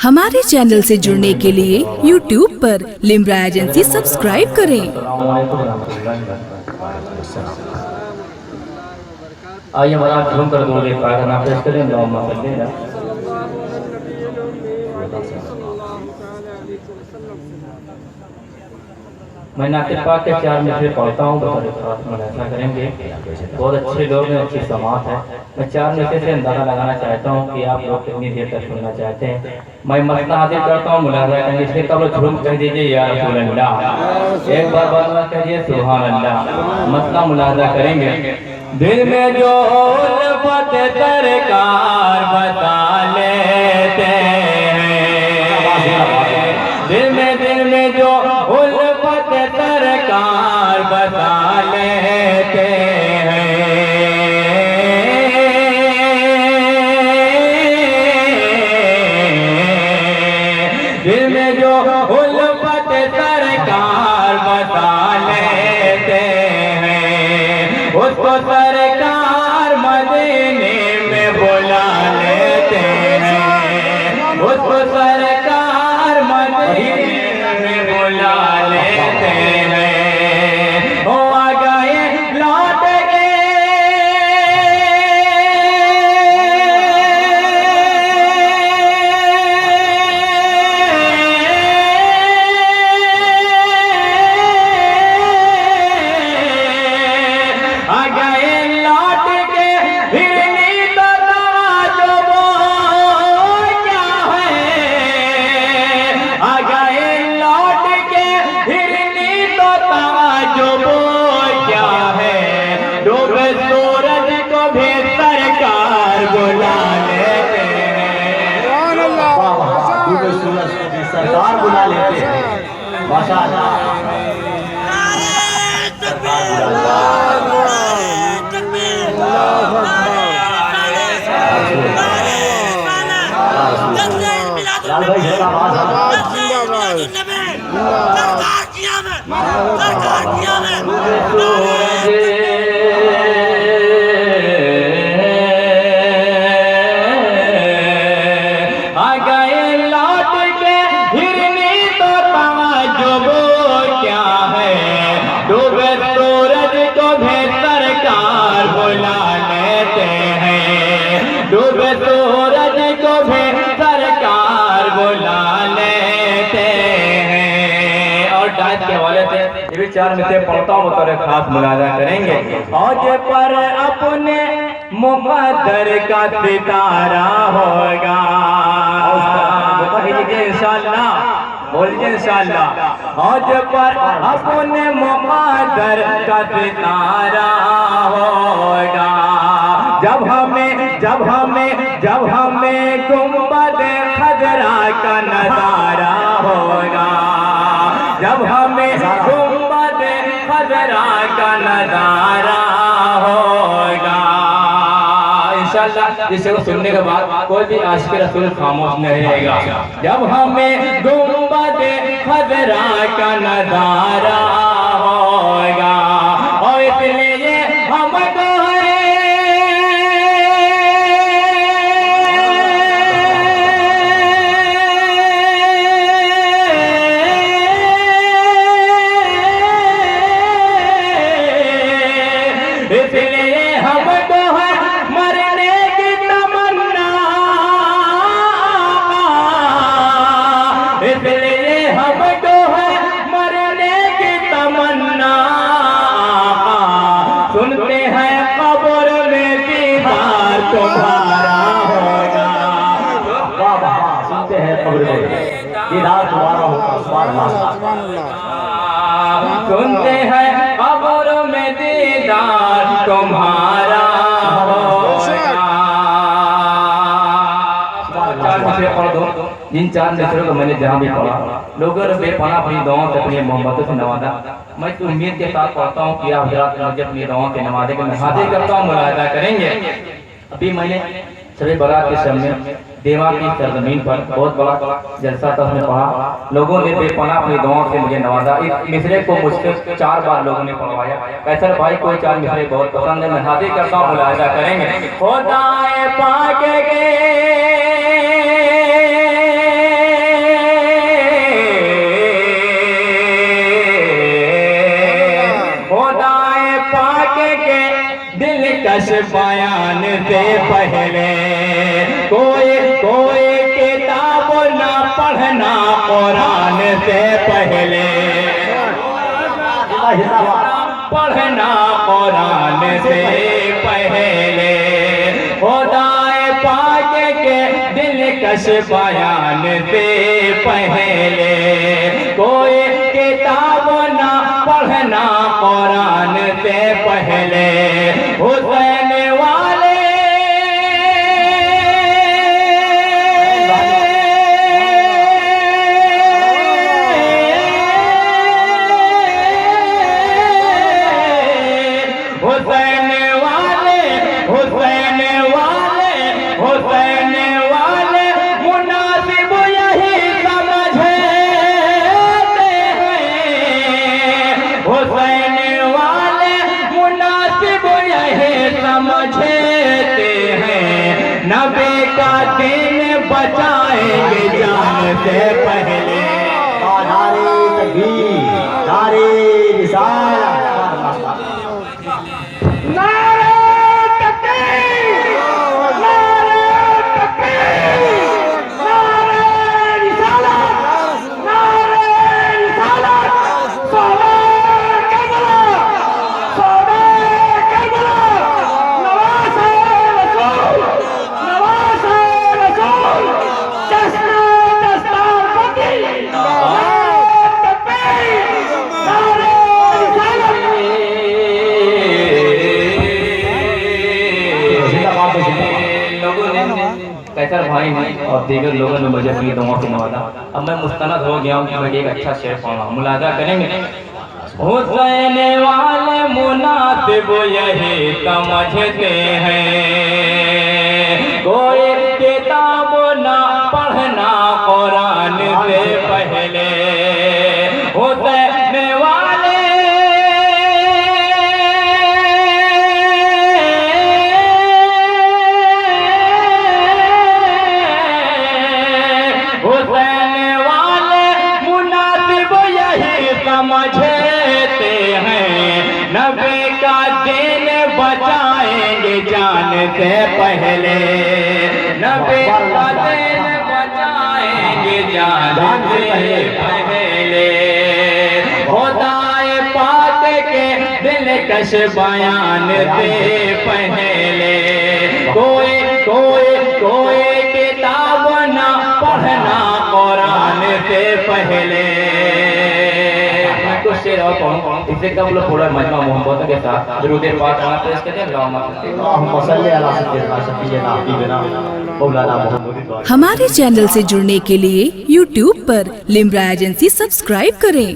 हमारे चैनल से जुड़ने के लिए YouTube पर लिम्रा एजेंसी सब्सक्राइब करें। आइए हमारा झूम कर दो देख पाएगा ना पेश करें ना कर देना। मैं नाते पाक के 4 मिसरे पढ़ता हूँ, ऐसा करेंगे। बहुत अच्छे लोग हैं, अच्छी समात है। मैं 4 मिसरे से अंदाजा लगाना चाहता हूँ कि आप लोग कितनी देर तक सुनना चाहते हैं। मैं मसला हाजिर करता हूँ, मुलाज़ा करेंगे। इसलिए कब झूम कह दीजिए या रसूल अल्लाह, एक बार बार कहिए सुभान अल्लाह। मसला मुलाज़ा करेंगे। दिल में जो उल्फत सरकार बता लेते हैं, दिल में जो उल्फत सरकार बता लेते हैं, दिल में जो उल्फत सरकार बता लेते हैं, उसको सरकार मदीने में बुला लेते हैं, उसको सरकार मदीने में बुला लेते हैं। ओ आ गए लौट के, आ गए लौट के, हिरनी तो तवाजो वो क्या है, आ गए लौट के, हिरनी तो तवाजो वो क्या है, डूबे सूरज को भी सरकार बुला लेते हैं, डूबे सूरज को भी सरकार बुला लेते हैं। माशाअल्लाह, आ गए लौट के, हिरनी तो तवाजो वो क्या है, डूबे सूरज को भी सरकार बुला लेते हैं, डूबे सूरज को भी सरकार बुला लेते हैं। और डांस के हवाले से ये भी 4 मिसरे पढ़ता हूँ, बतौर खास मुलाजा करेंगे। औज पर अपने मुक़द्दर का सितारा होगा, इंशाअल्लाह, बोलिए इंशाअल्लाह। औज पर अपने मुक़द्दर का सितारा होगा, जब हमें गुंबद खजरा का नजारा होगा, जब हमें गुंबद खजरा का नजारा होगा। इंशाअल्लाह इसे को सुनने के बाद कोई भी आशिक रसूल खामोश नहीं रहेगा। जब हमें गुंबद खजरा का नजारा होगा, और इसलिए हमको इसलिए हमको है मरने की तमन्ना, इसलिए हमको है मरने की तमन्ना, सुनते हैं कब्र में दीदार तुम्हारा होगा, सुनते हैं कब्र में दीदार तुम्हारा होगा, सुनते हैं कब्र में दीदार तुम्हारा होगा। 4 मिसरे पढ़ दो, जिन 4 मिसरों को मैंने जहाँ भी पढ़ा, लोगों ने बेपनाह अपनी दुआओं से अपनी मोहब्बतों से नवाजा। मैं तो उम्मीद के साथ पढ़ता हूँ कि आप हज़रात मुझे अपनी दुआओं से नवाजे के मैं हाजिर करता हूँ, मुलाज़ा करेंगे। अभी मैंने शब बारात के शब में देवा की सरजमीन पर बहुत बड़ा जलसा था, उसने पढ़ा। लोगों ने बेपनाह अपनी दुआओं से मुझे नवाजा। इस मिसरे को मुझसे 4 बार लोगों ने पढ़वाया। कैसर भाई को 4 मिसरे बहुत पसंद है, मैं हाजिर करता हूँ, मुलाज़ा करेंगे। खुदाए पाक के दिलकश बयान से पहले कोई किताब ना पढ़ना कुरान से पहले, पढ़ना कुरान से पहले, खुदाए पाक के दिलकश बयान से पहले कोई किताब ना पढ़ना कुरान से पहले। हुसैन वाले मुनासिब यही समझते हैं, हुसैन वाले मुनासिब यही समझते हैं, नबी का दिन बचाएंगे जान से पहले। नारे तकबीर, नारे रिसालत, कैसर भाई ने और दीगर लोगों ने मुझे अपनी दुआओं से नवाजा। अब मैं मुस्तनद हो गया हूँ कि मैं एक अच्छा शेर पढ़ा, मुलाजा करेंगे। हुसैन वाले मुनासिब यही समझते हैं, कोई किताब ना पढ़ना कुरान से पहले। हुसैन वाले समझते हैं, नबी का दिन बचाएंगे जान से पहले, नबी का दिन बचाएंगे जान से पहले, खुदाए पाक के दिलकश बयान से पहले कोई किताब ना पढ़ना कुरान से पहले। कुछ शेर और पढ़ूं, इससे कब लोग थोड़ा मजमा मोहब्बत के साथ दुरूद पाक पढ़ना तो इसके लिए अल्लाहुम्मा सल्ली अला सय्यिदना हबीबना मौलाना मुहम्मद। हमारे चैनल से जुड़ने के लिए YouTube पर लिम्रा एजेंसी सब्सक्राइब करें।